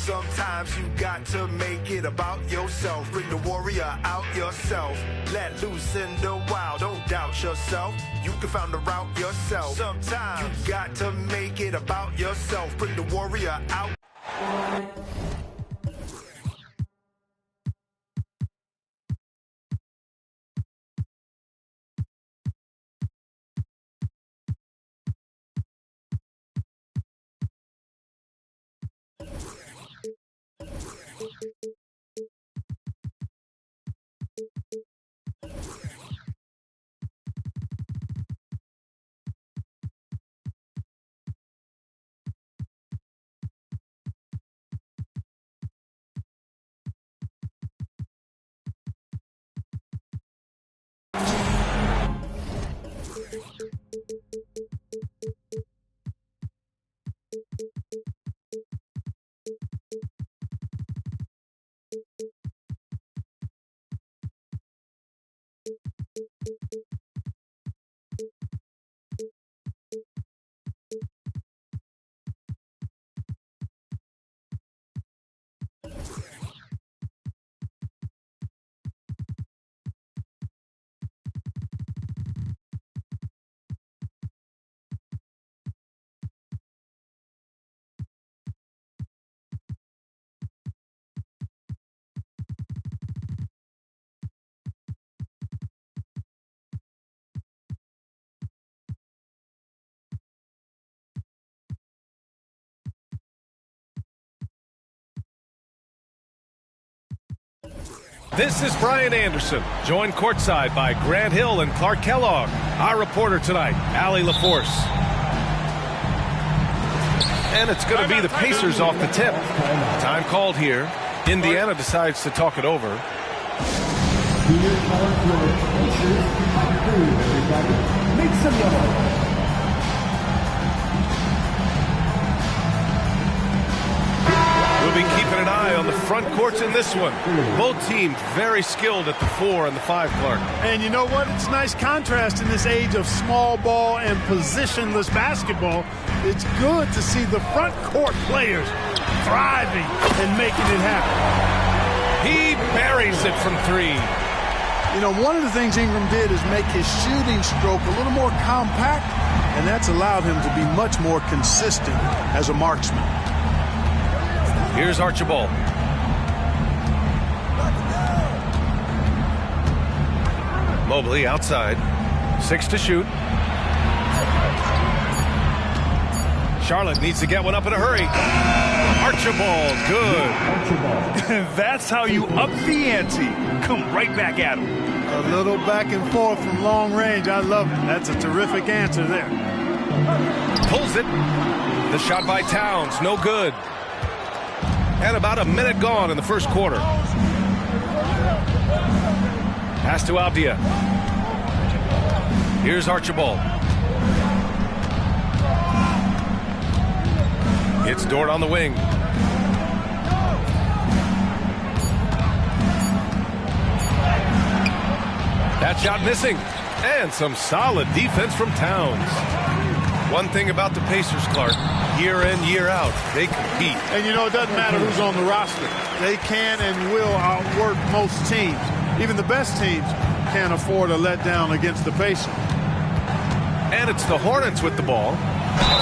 Sometimes you got to make it about yourself. Bring the warrior out yourself. Let loose in the wild, don't doubt yourself. You can find the route yourself. Sometimes you got to make it about yourself. Bring the warrior out. This is Brian Anderson, joined courtside by Grant Hill and Clark Kellogg. Our reporter tonight, Allie LaForce. And it's going to be the Pacers off the tip. Time called here. Indiana decides to talk it over. Make some noise. We'll be keeping an eye on the front courts in this one. Both teams very skilled at the 4 and the 5, Clark. And you know what? It's a nice contrast in this age of small ball and positionless basketball. It's good to see the front court players thriving and making it happen. He buries it from 3. You know, one of the things Ingram did is make his shooting stroke a little more compact, and that's allowed him to be much more consistent as a marksman. Here's Archibald. Mobley outside. 6 to shoot. Charlotte needs to get one up in a hurry. Archibald, good. That's how you up the ante. Come right back at him. A little back and forth from long range. I love it. That's a terrific answer there. Pulls it. The shot by Towns, no good. And about a minute gone in the first quarter. Pass to Avdia. Here's Archibald. It's Dort on the wing. That shot missing. And some solid defense from Towns. One thing about the Pacers, Clark, year in, year out, they compete. And you know, it doesn't matter who's on the roster. They can and will outwork most teams. Even the best teams can't afford a letdown against the Pacers. And it's the Hornets with the ball,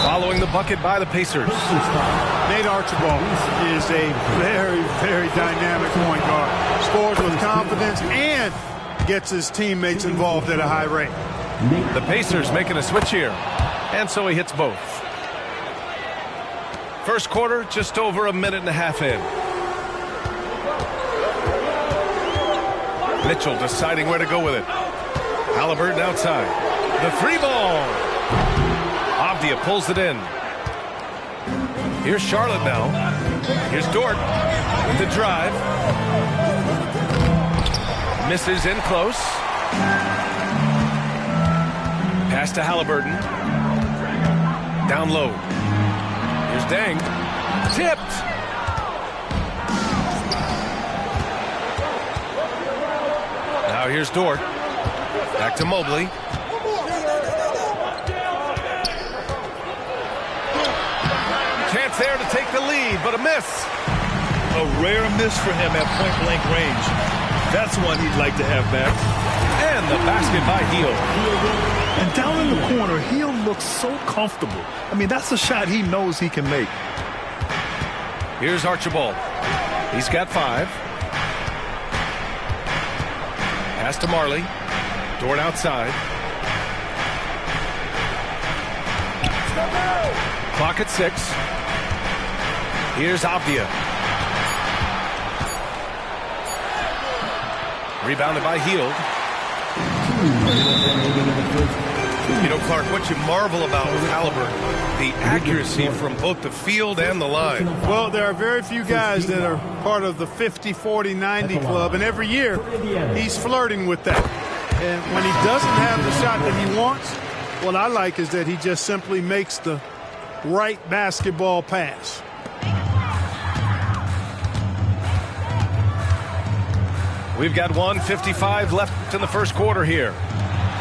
following the bucket by the Pacers. Nate Archibald is a very, very dynamic point guard. Scores with confidence and gets his teammates involved at a high rate. The Pacers making a switch here. And so he hits both. First quarter, just over a minute and a half in. Mitchell deciding where to go with it. Halliburton outside. The 3-ball. Avdia pulls it in. Here's Charlotte now. Here's Dort with the drive. Misses in close. Pass to Halliburton. Down low. Here's Deng. Tipped. Now here's Dort. Back to Mobley. Chance there to take the lead, but a miss. A rare miss for him at point-blank range. That's one he'd like to have back. And the basket by Hield. And down in the corner, Hield looks so comfortable. I mean, that's a shot he knows he can make. Here's Archibald. He's got 5. Pass to Marley. Dort outside. Clock at 6. Here's Avdia. Rebounded by Hield. You know, Clark, what you marvel about with Halliburton, the accuracy from both the field and the line. Well, there are very few guys that are part of the 50, 40, 90 club, and every year he's flirting with that. And when he doesn't have the shot that he wants, what I like is that he just simply makes the right basketball pass. We've got 1:55 left in the first quarter here.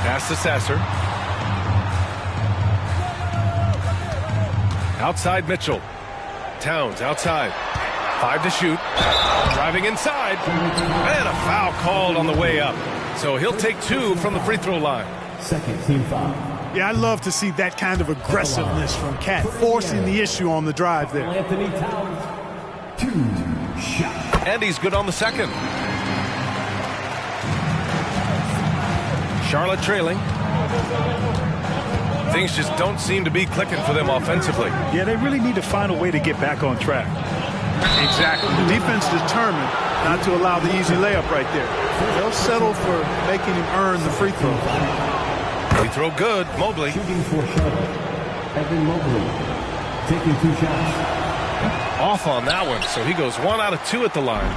Pass to Sasser. Outside Mitchell. Towns outside. 5 to shoot. Driving inside. And a foul called on the way up. So he'll take 2 from the free throw line. Second team foul. Yeah, I love to see that kind of aggressiveness from Cat, forcing the issue on the drive there. Anthony Towns. 2 shots. And he's good on the second. Charlotte trailing. Things just don't seem to be clicking for them offensively. Yeah, they really need to find a way to get back on track. Exactly. The defense determined not to allow the easy layup right there. They'll settle for making him earn the free throw. Free throw good. Mobley. Shooting for Charlotte. Evan Mobley taking 2 shots. Off on that one, so he goes 1 out of 2 at the line.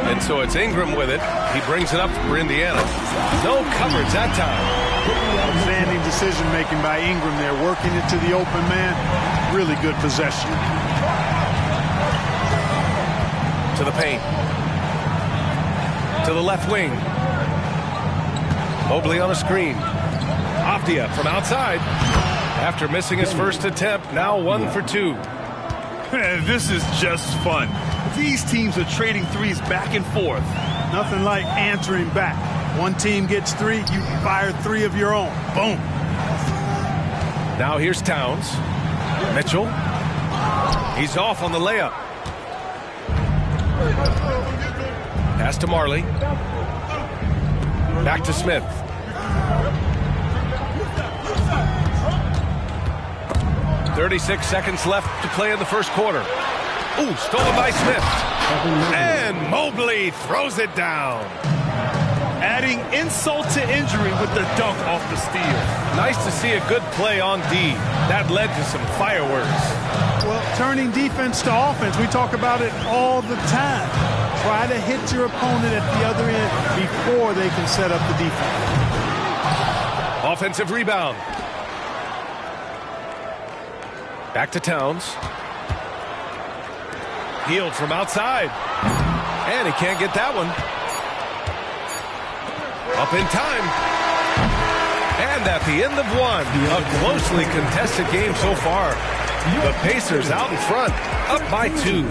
And so it's Ingram with it. He brings it up for Indiana. No coverage that time. Outstanding decision-making by Ingram there, working it to the open man. Really good possession. To the paint. To the left wing. Mobley on a screen. Avdia from outside. After missing his first attempt, now 1 for 2. This is just fun. These teams are trading threes back and forth. Nothing like answering back. One team gets 3, you fire 3 of your own. Boom. Now here's Towns. Mitchell. He's off on the layup. Pass to Marley. Back to Smith. "36 seconds left to play in the first quarter. Ooh, stolen by Smith. And Mobley throws it down. Adding insult to injury with the dunk off the steal. Nice to see a good play on D. That led to some fireworks. Well, turning defense to offense, we talk about it all the time. Try to hit your opponent at the other end before they can set up the defense. Offensive rebound. Back to Towns. Hield from outside. And he can't get that one. Up in time. And at the end of 1, a closely contested game so far. The Pacers out in front, up by 2.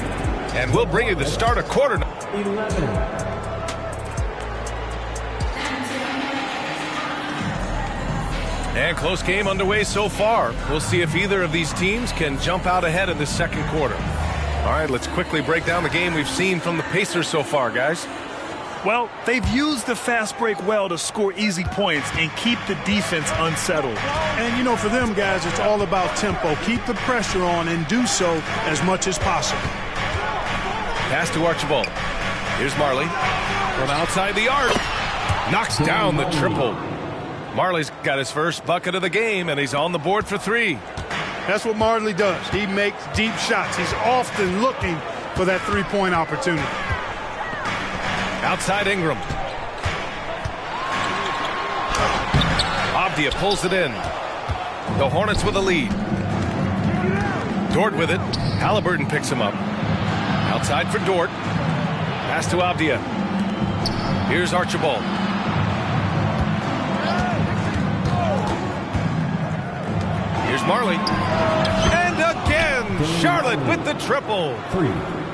And we'll bring you the start of quarter. 11. And close game underway so far. We'll see if either of these teams can jump out ahead in this second quarter. All right, let's quickly break down the game we've seen from the Pacers so far, guys. Well, they've used the fast break well to score easy points and keep the defense unsettled. And, you know, for them guys, it's all about tempo. Keep the pressure on and do so as much as possible. Pass to Archibald. Here's Marley. From outside the arc. Knocks down the triple. Marley's got his first bucket of the game, and he's on the board for 3. That's what Marley does. He makes deep shots. He's often looking for that three-point opportunity. Outside Ingram. Avdia pulls it in. The Hornets with a lead. Dort with it. Halliburton picks him up. Outside for Dort. Pass to Avdia. Here's Archibald. Here's Marley. And again, Charlotte with the triple. 3.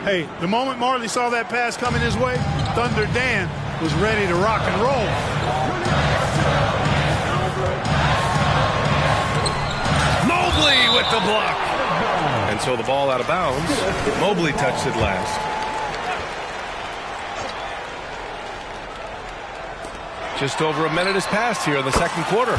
Hey, the moment Marley saw that pass coming his way, Thunder Dan was ready to rock and roll. Mobley with the block. And so the ball out of bounds. Mobley touched it last. Just over a minute has passed here in the second quarter.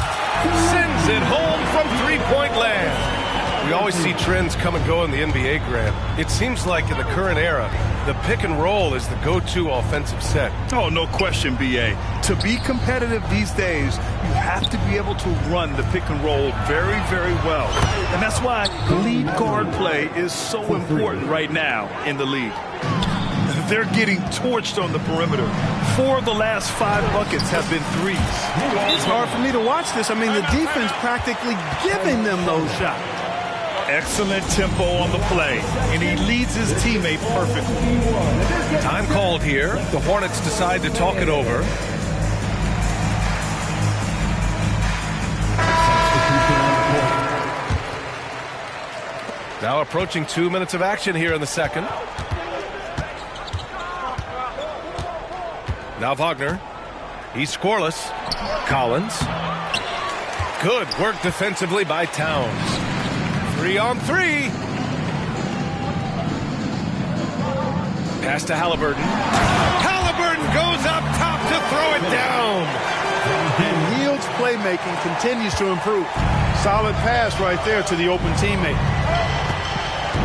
Sends it home from three-point land. We always see trends come and go in the NBA, Grant. It seems like in the current era, the pick and roll is the go-to offensive set. Oh, no question, B.A. To be competitive these days, you have to be able to run the pick and roll very, very well. And that's why lead guard play is so important right now in the league. They're getting torched on the perimeter. 4 of the last 5 buckets have been threes. It's hard for me to watch this. I mean, the defense practically giving them those shots. Excellent tempo on the play, and he leads his teammate perfectly. Time called here. The Hornets decide to talk it over. Now approaching 2 minutes of action here in the second. Now Wagner. He's scoreless. Collins. Good work defensively by Towns. 3-on-3. Pass to Halliburton. Halliburton goes up top to throw it down. And Yield's playmaking continues to improve. Solid pass right there to the open teammate.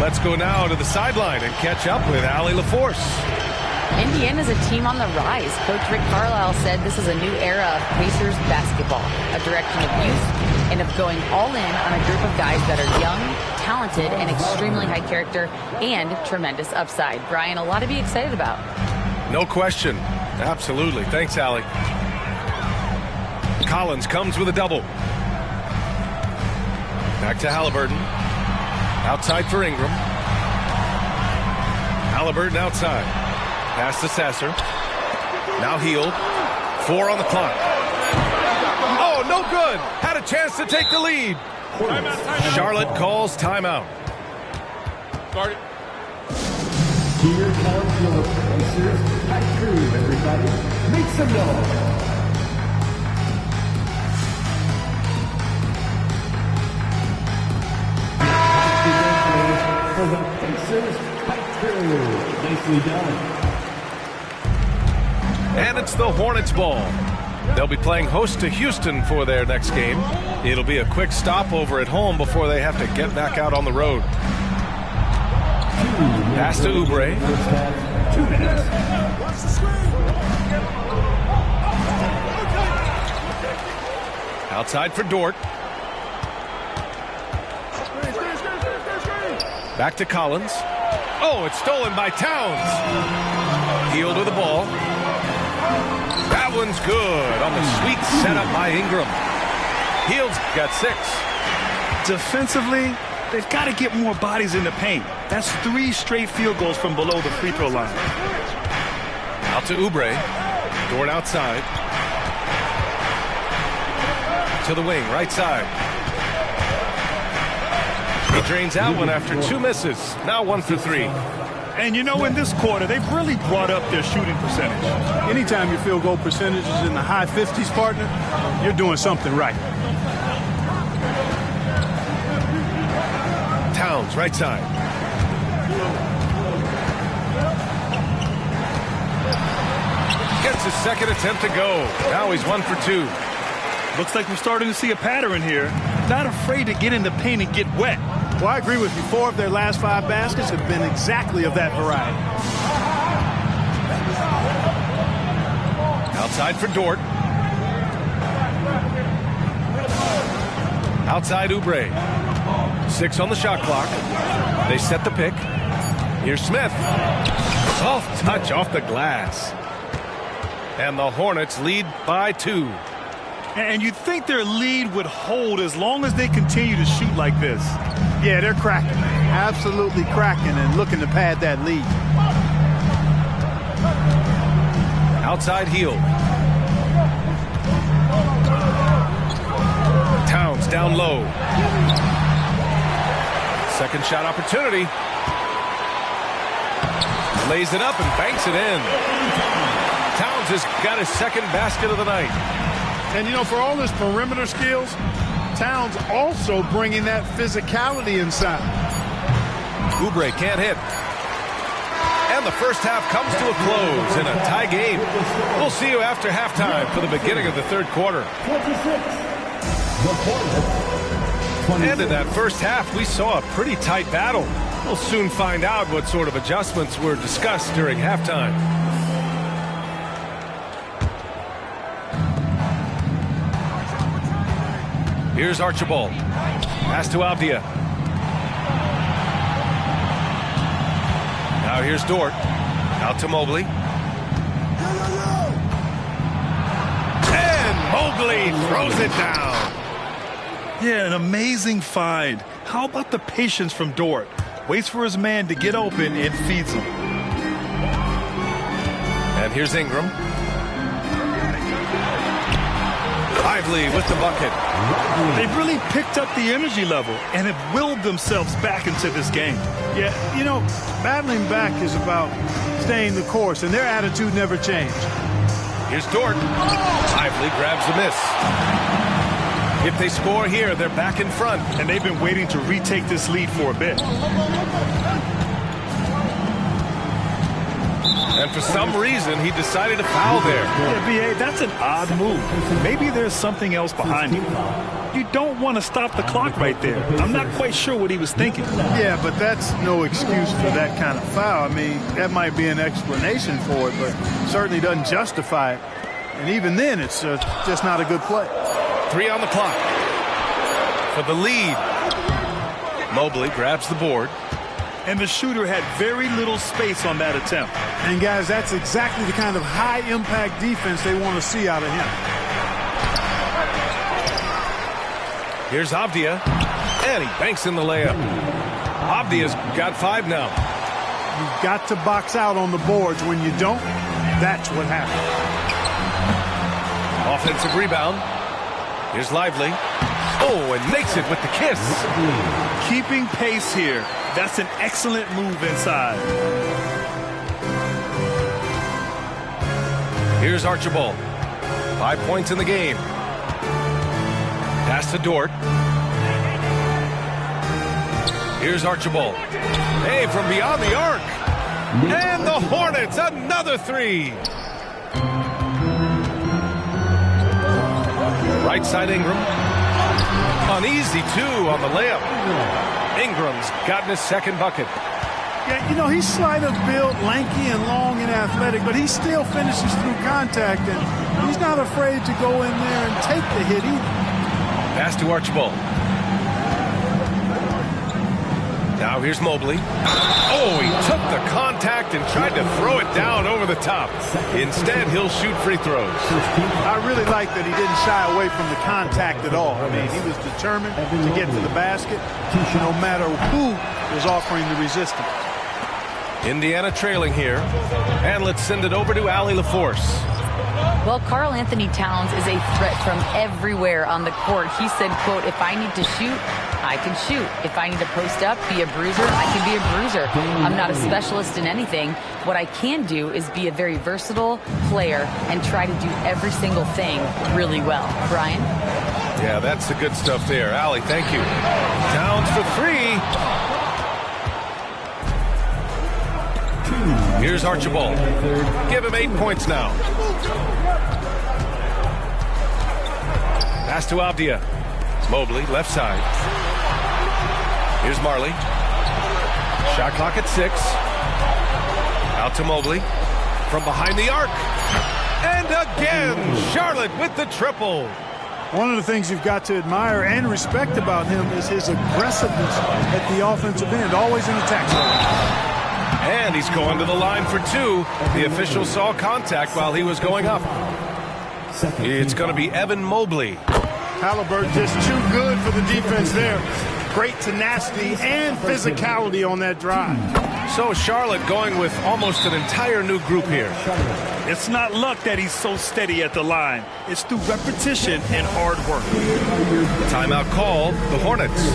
Let's go now to the sideline and catch up with Allie LaForce. Indiana's a team on the rise. Coach Rick Carlisle said this is a new era of Pacers basketball, a direction of youth and of going all in on a group of guys that are young, talented, and extremely high character and tremendous upside. Brian, a lot to be excited about. No question. Absolutely. Thanks, Allie. Collins comes with a double. Back to Halliburton. Outside for Ingram. Halliburton outside. Pass to Sasser. Now Hield. 4 on the clock. Oh, no good. Had a chance to take the lead. Charlotte calls timeout. Here comes your Pacers. High crew, everybody. Make some noise. For the Pacers, high crew. Nicely done. And it's the Hornets ball. They'll be playing host to Houston for their next game. It'll be a quick stopover at home before they have to get back out on the road. Pass to Oubre. 2 minutes. Outside for Dort. Back to Collins. Oh, it's stolen by Towns. Hield with the ball. That one's good on the sweet setup by Ingram. Hield's got 6. Defensively, they've got to get more bodies in the paint. That's 3 straight field goals from below the free throw line. Out to Oubre. Dort outside. To the wing, right side. He drains out one after 2 misses. Now 1 for 3. And you know, in this quarter, they've really brought up their shooting percentage. Anytime your field goal percentage is in the high 50s, partner, you're doing something right. Towns, right side. Gets his second attempt to go. Now he's 1 for 2. Looks like we're starting to see a pattern here. Not afraid to get in the paint and get wet. Well, I agree with you. 4 of their last 5 baskets have been exactly of that variety. Outside for Dort. Outside Oubre. 6 on the shot clock. They set the pick. Here's Smith. Soft touch off the glass. And the Hornets lead by 2. And you'd think their lead would hold as long as they continue to shoot like this. Yeah, they're cracking. Absolutely cracking and looking to pad that lead. Outside Hield. Towns down low. Second shot opportunity. Lays it up and banks it in. Towns has got his second basket of the night. And, you know, for all his perimeter skills, Towns also bringing that physicality inside. Oubre can't hit. And the first half comes to a close in a tie game. We'll see you after halftime for the beginning of the third quarter. And in that first half, we saw a pretty tight battle. We'll soon find out what sort of adjustments were discussed during halftime. Here's Archibald. Pass to Avdia. Now here's Dort. Out to Mobley. And Mobley throws it down. Yeah, an amazing find. How about the patience from Dort? Waits for his man to get open and feeds him. And here's Ingram. Lively with the bucket. They've really picked up the energy level and have willed themselves back into this game. Yeah, you know, battling back is about staying the course, and their attitude never changed. Here's Dort. Lively grabs the miss. If they score here, they're back in front. And they've been waiting to retake this lead for a bit. And for some reason, he decided to foul there. Yeah, B.A., that's an odd move. Maybe there's something else behind it. You don't want to stop the clock right there. I'm not quite sure what he was thinking. Yeah, but that's no excuse for that kind of foul. I mean, that might be an explanation for it, but certainly doesn't justify it. And even then, it's just not a good play. 3 on the clock. For the lead. Mobley grabs the board. And the shooter had very little space on that attempt. And, guys, that's exactly the kind of high-impact defense they want to see out of him. Here's Avdia. And he banks in the layup. Avdia's got 5 now. You've got to box out on the boards. When you don't, that's what happens. Offensive rebound. Here's Lively. Oh, and makes it with the kiss. Keeping pace here. That's an excellent move inside. Here's Archibald. 5 points in the game. Pass to Dort. Here's Archibald. Hey, from beyond the arc. And the Hornets, another 3. Right side Ingram. An easy 2 on the layup. Ingram's gotten his second bucket. Yeah, you know, he's slight of build, lanky and long and athletic, but he still finishes through contact, and he's not afraid to go in there and take the hit either. Pass to Archibald. Now here's Mobley. Oh, he took the contact and tried to throw it down over the top. Instead, he'll shoot free throws. I really like that he didn't shy away from the contact at all. I mean, he was determined to get to the basket, no matter who was offering the resistance. Indiana trailing here. And let's send it over to Allie LaForce. Well, Karl Anthony Towns is a threat from everywhere on the court. He said, quote, if I need to shoot, I can shoot. If I need to post up, be a bruiser, I can be a bruiser. I'm not a specialist in anything. What I can do is be a very versatile player and try to do every single thing really well. Brian? Yeah, that's the good stuff there. Allie, thank you. Towns for 3. Here's Archibald. Give him 8 points now. Pass to Avdia. Mobley, left side. Here's Marley. Shot clock at 6. Out to Mobley. From behind the arc. And again, Charlotte with the triple. One of the things you've got to admire and respect about him is his aggressiveness at the offensive end, always in attack zone. And he's going to the line for 2. The official saw contact while he was going up. It's going to be Evan Mobley. Halliburton just too good for the defense there. Great tenacity and physicality on that drive. So Charlotte going with almost an entire new group here. It's not luck that he's so steady at the line. It's through repetition and hard work. Timeout call, the Hornets.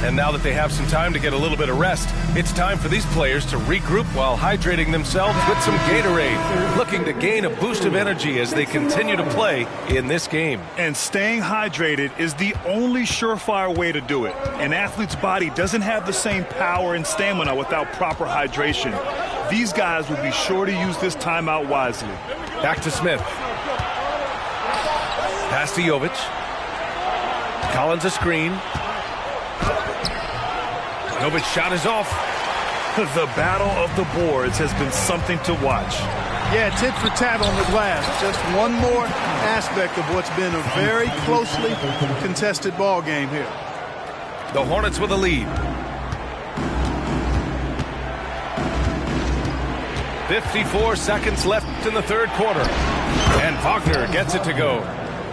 And now that they have some time to get a little bit of rest, it's time for these players to regroup while hydrating themselves with some Gatorade, looking to gain a boost of energy as they continue to play in this game. And staying hydrated is the only surefire way to do it. An athlete's body doesn't have the same power and stamina without proper hydration. These guys will be sure to use this timeout wisely. Back to Smith. Pass to Jovic. Collins a screen. Jovic shot is off. The battle of the boards has been something to watch. Yeah, tit for tat on the glass. Just one more aspect of what's been a very closely contested ball game here. The Hornets with a lead. 54 seconds left in the third quarter. And Wagner gets it to go.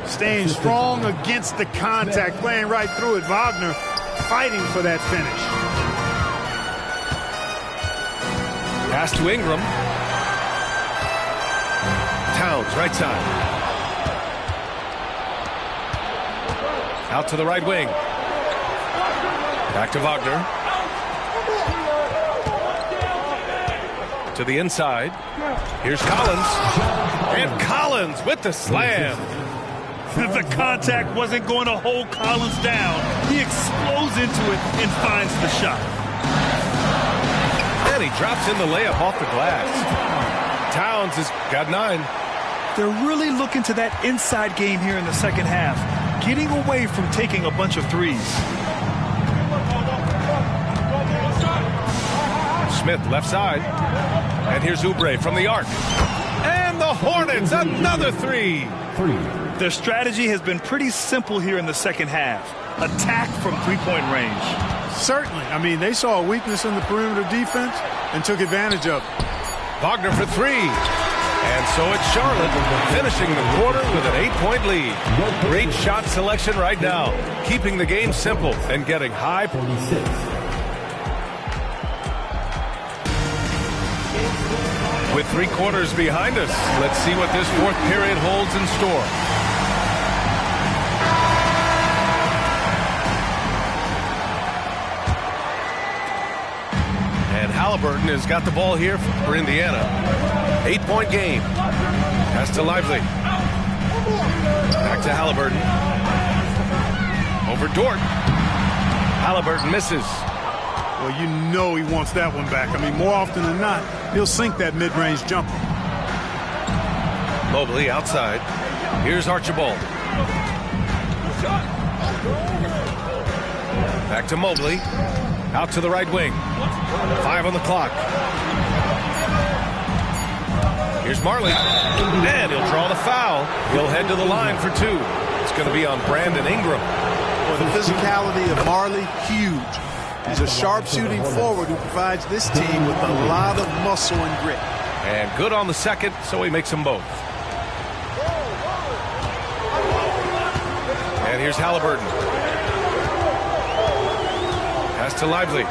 Staying strong against the contact, playing right through it. Wagner fighting for that finish. Pass to Ingram. Towns, right side. Out to the right wing. Back to Wagner. To the inside. Here's Collins. And Collins with the slam. The contact wasn't going to hold Collins down. He explodes into it and finds the shot. And he drops in the layup off the glass. Towns has got 9. They're really looking to that inside game here in the second half, getting away from taking a bunch of threes. Smith left side. And here's Oubre from the arc. And the Hornets, another 3. Their strategy has been pretty simple here in the second half. Attack from three-point range. Certainly. I mean, they saw a weakness in the perimeter defense and took advantage of it. Wagner for 3. And so it's Charlotte finishing the quarter with an 8-point lead. Great shot selection right now, keeping the game simple and getting high. 46. With 3 quarters behind us, let's see what this fourth period holds in store. And Halliburton has got the ball here for Indiana. 8-point game. Pass to Lively. Back to Halliburton. Over Dort. Halliburton misses. Well, you know he wants that one back. I mean, more often than not, he'll sink that mid-range jumper. Mobley outside. Here's Archibald. Back to Mobley. Out to the right wing. 5 on the clock. Here's Marley. And he'll draw the foul. He'll head to the line for 2. It's going to be on Brandon Ingram. Well, the physicality of Marley, huge. He's a sharp-shooting forward who provides this team with a lot of muscle and grit. And good on the second, so he makes them both. And here's Halliburton. Pass to Lively.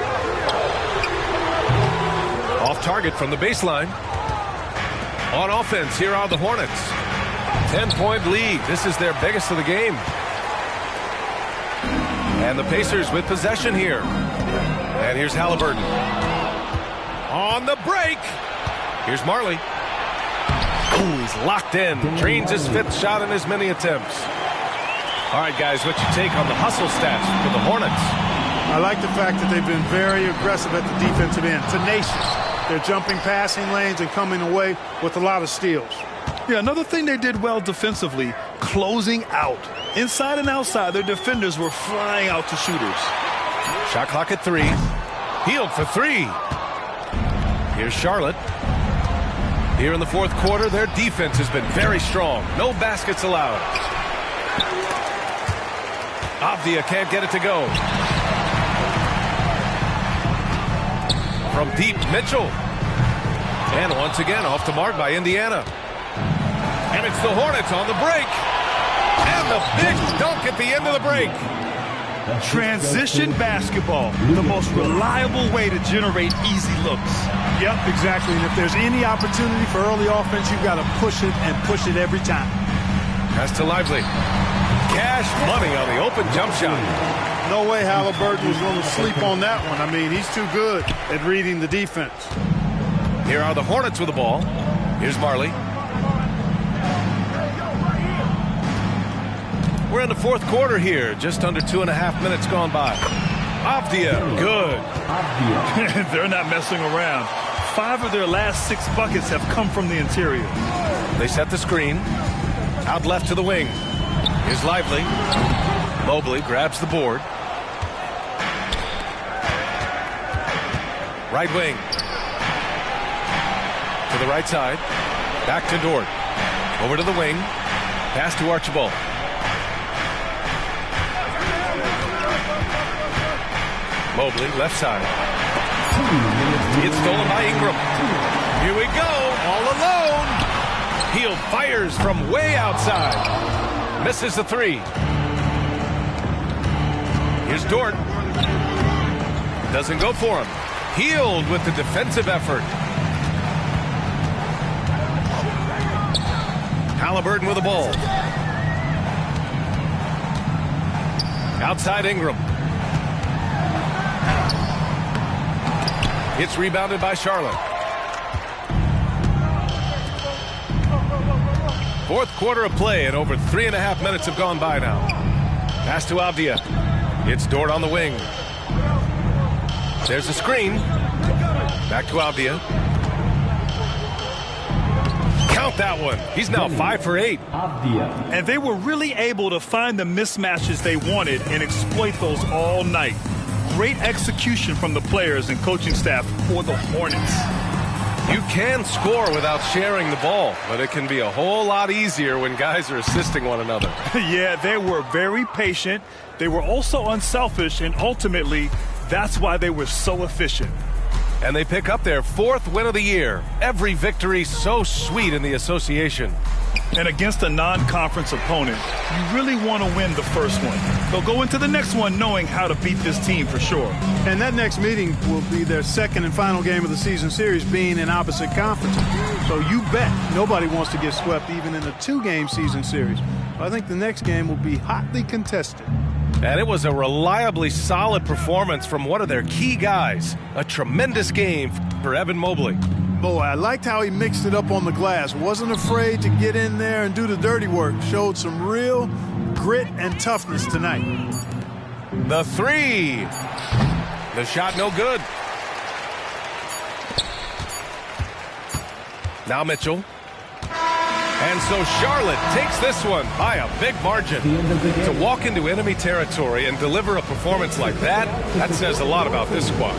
Off target from the baseline. On offense, here are the Hornets. 10-point lead. This is their biggest of the game. And the Pacers with possession here. And here's Halliburton. On the break. Here's Marley. Oh, he's locked in. Drains his 5th shot in as many attempts. All right, guys, what you take on the hustle stats for the Hornets? I like the fact that they've been very aggressive at the defensive end. Tenacious. They're jumping passing lanes and coming away with a lot of steals. Yeah, another thing they did well defensively, closing out. Inside and outside, their defenders were flying out to shooters. Shot clock at 3. Healed for 3. Here's Charlotte. Here in the fourth quarter, their defense has been very strong. No baskets allowed. Avdia can't get it to go. From deep, Mitchell. And once again, off the mark by Indiana. And it's the Hornets on the break. And the big dunk at the end of the break. Transition basketball, the most reliable way to generate easy looks. Yep, exactly. And if there's any opportunity for early offense, you've got to push it and push it every time. Pass to Lively. Cash money on the open jump shot. No way Halliburton was going to sleep on that one. I mean, he's too good at reading the defense. Here are the Hornets with the ball. Here's Marley. We're in the fourth quarter here. Just under 2.5 minutes gone by. Avdia, good. Avdia. They're not messing around. 5 of their last 6 buckets have come from the interior. They set the screen. Out left to the wing. Here's Lively. Mobley grabs the board. Right wing. To the right side. Back to Dort. Over to the wing. Pass to Archibald. Mobley, left side. It's stolen by Ingram. Here we go, all alone. Hield fires from way outside. Misses the 3. Here's Dort. Doesn't go for him. Hield with the defensive effort. Halliburton with the ball. Outside Ingram. It's rebounded by Charlotte. Fourth quarter of play, and over 3.5 minutes have gone by now. Pass to Avdia. It's Dort on the wing. There's a screen. Back to Avdia. Count that one. He's now 5 for 8. Avdia. And they were really able to find the mismatches they wanted and exploit those all night. Great execution from the players and coaching staff for the Hornets. You can score without sharing the ball, but it can be a whole lot easier when guys are assisting one another. Yeah, they were very patient. They were also unselfish, and ultimately, that's why they were so efficient. And they pick up their 4th win of the year. Every victory so sweet in the association. And against a non-conference opponent, you really want to win the first one. They'll go into the next one knowing how to beat this team for sure. And that next meeting will be their second and final game of the season series, being in opposite conferences. So you bet nobody wants to get swept even in a 2-game season series. I think the next game will be hotly contested. And it was a reliably solid performance from one of their key guys. A tremendous game for Evan Mobley. Boy, I liked how he mixed it up on the glass. Wasn't afraid to get in there and do the dirty work. Showed some real grit and toughness tonight. The 3. The shot no good. Now Mitchell. And so Charlotte takes this one by a big margin. To walk into enemy territory and deliver a performance like that, that says a lot about this squad.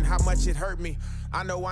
How much it hurt me. I know I ain't